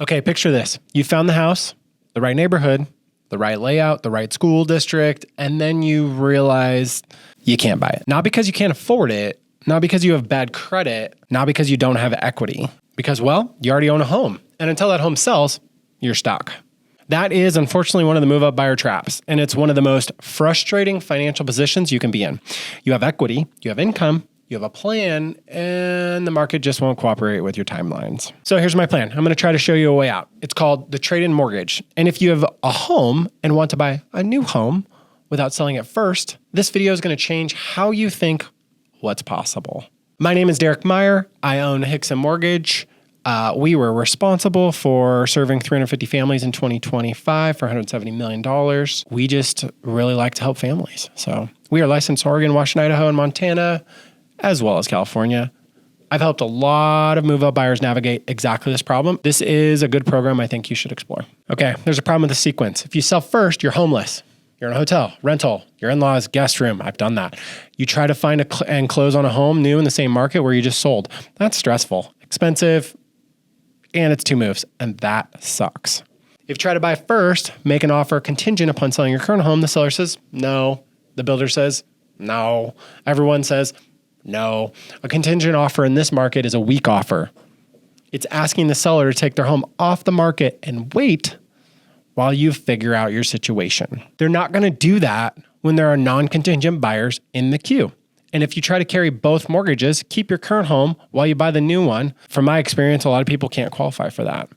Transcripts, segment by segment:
Okay, picture this. You found the house, the right neighborhood, the right layout, the right school district, and then you realize you can't buy it. Not because you can't afford it, not because you have bad credit, not because you don't have equity. Because, well, you already own a home. And until that home sells, you're stuck. That is unfortunately one of the move-up buyer traps, and it's one of the most frustrating financial positions you can be in. You have equity, you have income, you have a plan, and the market just won't cooperate with your timelines. So here's my plan. I'm going to try to show you a way out. It's called the trade-in mortgage. And if you have a home and want to buy a new home without selling it first, this video is going to change how you think what's possible. My name is Derek Meyer. I own Hixon Mortgage. We were responsible for serving 350 families in 2025 for $170 million. We just really like to help families. So we are licensed in Oregon, Washington, Idaho, and Montana, as well as California. I've helped a lot of move-up buyers navigate exactly this problem. This is a good program I think you should explore. Okay, there's a problem with the sequence. If you sell first, you're homeless. You're in a hotel, rental, your in-laws, guest room. I've done that. You try to find and close on a home new in the same market where you just sold. That's stressful, expensive, and it's 2 moves, and that sucks. If you try to buy first, make an offer contingent upon selling your current home, the seller says no. The builder says no. Everyone says no. A contingent offer in this market is a weak offer. It's asking the seller to take their home off the market and wait while you figure out your situation. They're not going to do that when there are non-contingent buyers in the queue. And if you try to carry both mortgages, keep your current home while you buy the new one. From my experience, a lot of people can't qualify for that.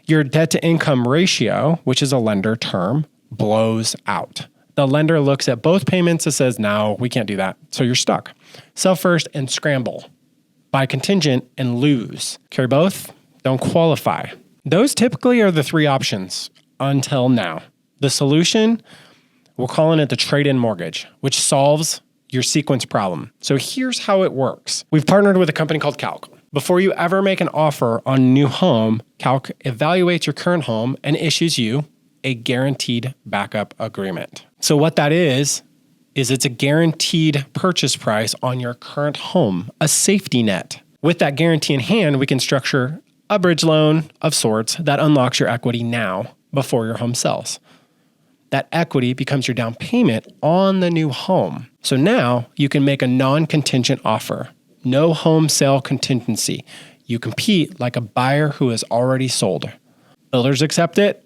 Your debt to income ratio, which is a lender term, blows out. The lender looks at both payments and says, no, we can't do that. So you're stuck. Sell first and scramble. Buy contingent and lose. Carry both, don't qualify. Those typically are the 3 options until now. The solution, we're calling it the trade-in mortgage, which solves your sequence problem. So here's how it works. We've partnered with a company called Calc. Before you ever make an offer on a new home, Calc evaluates your current home and issues you a guaranteed backup agreement. So what that is it's a guaranteed purchase price on your current home, a safety net. With that guarantee in hand, we can structure a bridge loan of sorts that unlocks your equity now before your home sells. That equity becomes your down payment on the new home. So now you can make a non-contingent offer. No home sale contingency. You compete like a buyer who has already sold. Builders accept it,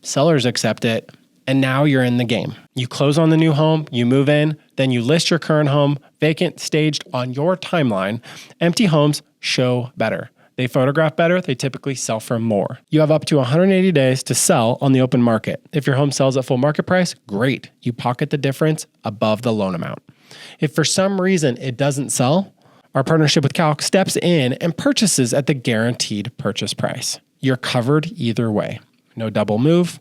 sellers accept it, and now you're in the game. You close on the new home, you move in, then you list your current home, vacant, staged on your timeline. Empty homes show better. They photograph better, they typically sell for more. You have up to 180 days to sell on the open market. If your home sells at full market price, great. You pocket the difference above the loan amount. If for some reason it doesn't sell, our partnership with Calc steps in and purchases at the guaranteed purchase price. You're covered either way. No double move,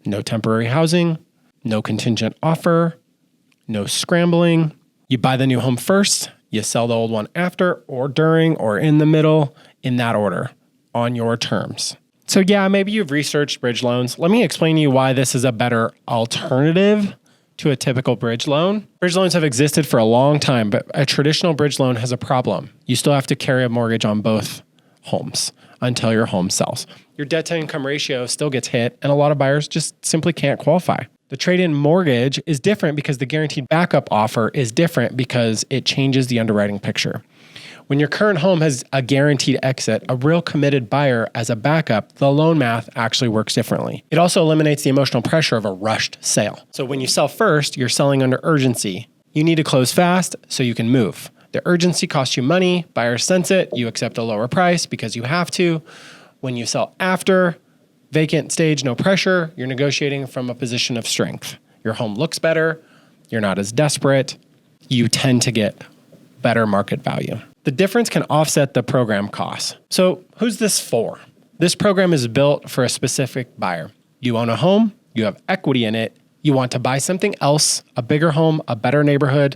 no temporary housing, no contingent offer, no scrambling. You buy the new home first, you sell the old one after or during or in the middle, in that order, on your terms. So yeah, maybe you've researched bridge loans. Let me explain to you why this is a better alternative to a typical bridge loan. Bridge loans have existed for a long time, but a traditional bridge loan has a problem. You still have to carry a mortgage on both homes until your home sells. Your debt to income ratio still gets hit, and a lot of buyers just simply can't qualify. The trade-in mortgage is different because the guaranteed backup offer is different because it changes the underwriting picture. When your current home has a guaranteed exit, a real committed buyer as a backup, the loan math actually works differently. It also eliminates the emotional pressure of a rushed sale. So when you sell first, you're selling under urgency. You need to close fast so you can move. The urgency costs you money, buyers sense it, you accept a lower price because you have to. When you sell after, vacant stage, no pressure, you're negotiating from a position of strength. Your home looks better, you're not as desperate, you tend to get better market value. The difference can offset the program costs. So who's this for? This program is built for a specific buyer. You own a home, you have equity in it, you want to buy something else, a bigger home, a better neighborhood,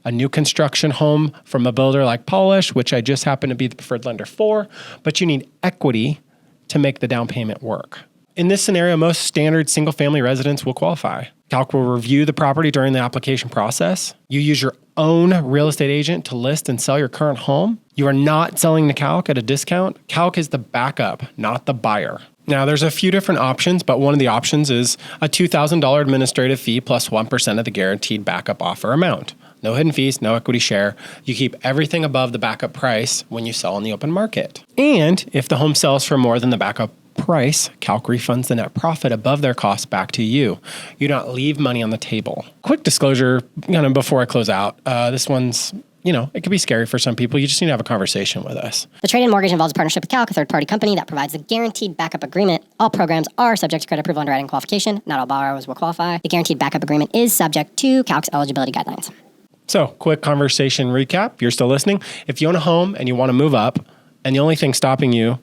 a new construction home from a builder like Polish, which I just happen to be the preferred lender for, but you need equity to make the down payment work. In this scenario, most standard single-family residents will qualify. Calc will review the property during the application process. You use your own real estate agent to list and sell your current home. You are not selling to Calc at a discount. Calc is the backup, not the buyer. Now, there's a few different options, but one of the options is a $2,000 administrative fee plus 1% of the guaranteed backup offer amount. No hidden fees, no equity share. You keep everything above the backup price when you sell in the open market. And if the home sells for more than the backup price, Calc refunds the net profit above their cost back to you. You don't leave money on the table. Quick disclosure, before I close out, this one's, it could be scary for some people. You just need to have a conversation with us. The trade-in mortgage involves a partnership with Calc, a third-party company that provides a guaranteed backup agreement. All programs are subject to credit approval, underwriting, qualification. Not all borrowers will qualify. The guaranteed backup agreement is subject to Calc's eligibility guidelines. So, quick conversation recap. You're still listening. If you own a home and you want to move up, and the only thing stopping you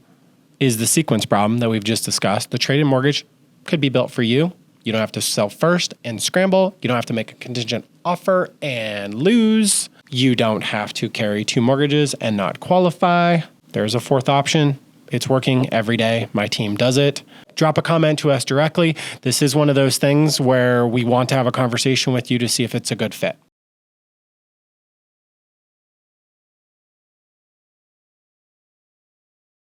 is the sequence problem that we've just discussed, the trade-in mortgage could be built for you. You don't have to sell first and scramble. You don't have to make a contingent offer and lose. You don't have to carry 2 mortgages and not qualify. There's a fourth option. It's working every day. My team does it. Drop a comment to us directly. This is one of those things where we want to have a conversation with you to see if it's a good fit.